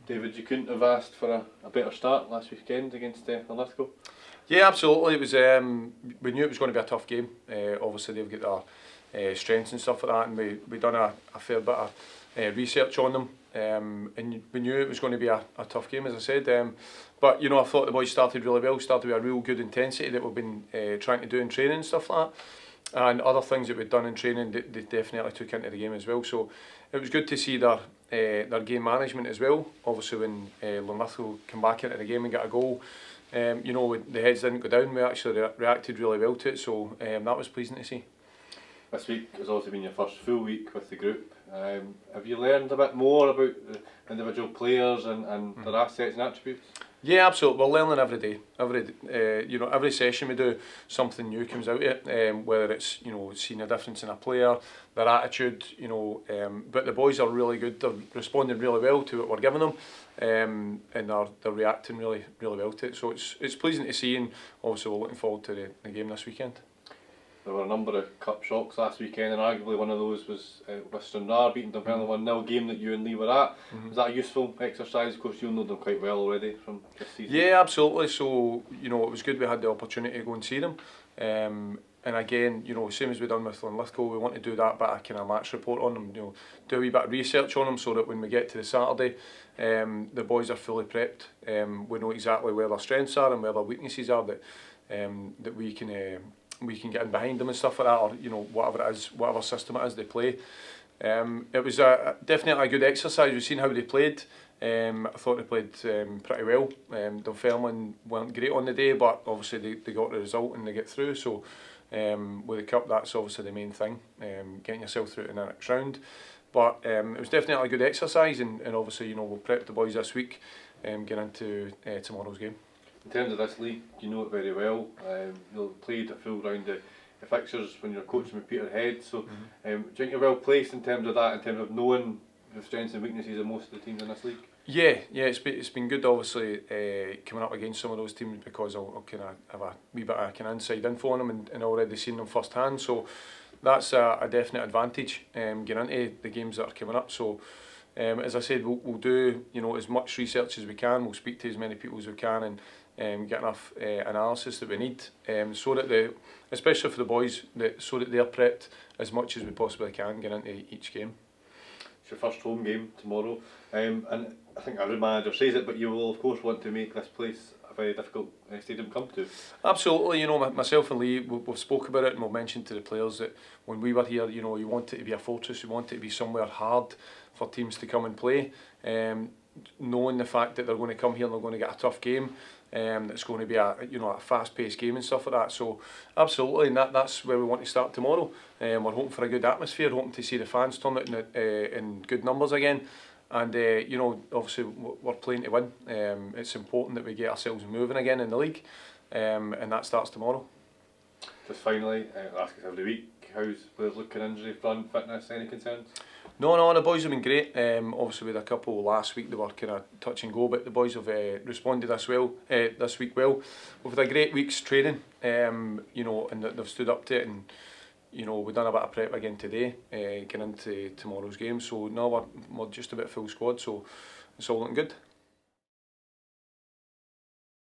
David, you couldn't have asked for a better start last weekend against Lithgow? Yeah, absolutely. It was. We knew it was going to be a tough game. Obviously, they've got their strengths and stuff like that, and we done a fair bit of research on them, and we knew it was going to be a tough game, as I said. But I thought the boys started really well. Started with a real good intensity that we've been trying to do in training and stuff like that, and other things that we'd done in training they definitely took into the game as well. So it was good to see their game management as well. Obviously, when Lithgow came back into the game and got a goal, the heads didn't go down. We actually reacted really well to it, so that was pleasing to see. This week has also been your first full week with the group. Have you learned a bit more about the individual players and their assets and attributes? Yeah, absolutely. We're learning every day. Every session we do, something new comes out of it. Whether it's seeing a difference in a player, their attitude. But the boys are really good. They're responding really well to what we're giving them, and they're reacting really well to it. So it's pleasing to see, and obviously we're looking forward to the game this weekend. There were a number of cup shocks last weekend, and arguably one of those was with Stranraer beating Dunfermline 1-0, game that you and Lee were at. Was that a useful exercise? Of course, you'll know them quite well already from this season. Yeah, absolutely. So it was good we had the opportunity to go and see them. And again, same as we done with Lithgow, we want to do that bit of kind of match report on them. Do a wee bit of research on them so that when we get to the Saturday, the boys are fully prepped. We know exactly where their strengths are and where their weaknesses are. That we can get in behind them and stuff like that, or whatever it is, whatever system it is they play. It was definitely a good exercise. We've seen how they played. I thought they played pretty well. Dunfermline weren't great on the day, but obviously they got the result and they get through. So with the cup, that's obviously the main thing, getting yourself through to the next round. But it was definitely a good exercise, and obviously we'll prep the boys this week, get into tomorrow's game. In terms of this league, you know it very well. You've played a full round of fixtures when you're coaching with Peter Head. So do you think you're well placed in terms of that, in terms of knowing the strengths and weaknesses of most of the teams in this league? Yeah, it's been good obviously coming up against some of those teams, because I'll kind of have a wee bit of kind of inside info on them and already seen them first hand. So that's a definite advantage getting into the games that are coming up. So as I said, we'll do as much research as we can. We'll speak to as many people as we can and get enough analysis that we need, so that especially for the boys, so that they're prepped as much as we possibly can get into each game. It's your first home game tomorrow, and I think every manager says it, but you will of course want to make this place a very difficult stadium to come to. Absolutely. Myself and Lee, we've spoke about it, and we've mentioned to the players that when we were here, you want it to be a fortress, you want it to be somewhere hard for teams to come and play. Knowing the fact that they're going to come here and they're going to get a tough game, it's going to be a fast-paced game and stuff like that. So absolutely, and that's where we want to start tomorrow. We're hoping for a good atmosphere, hoping to see the fans turn out in good numbers again, and obviously we're playing to win. It's important that we get ourselves moving again in the league, and that starts tomorrow. Just finally, I'll ask you every week, how's players looking, injury front, fitness, any concerns? No, the boys have been great. Obviously with a couple last week they were kind of touch and go, but the boys have responded this week well. We've had a great week's training, and they've stood up to it, and we've done a bit of prep again today, getting into tomorrow's game. So now we're just about full squad, so it's all looking good.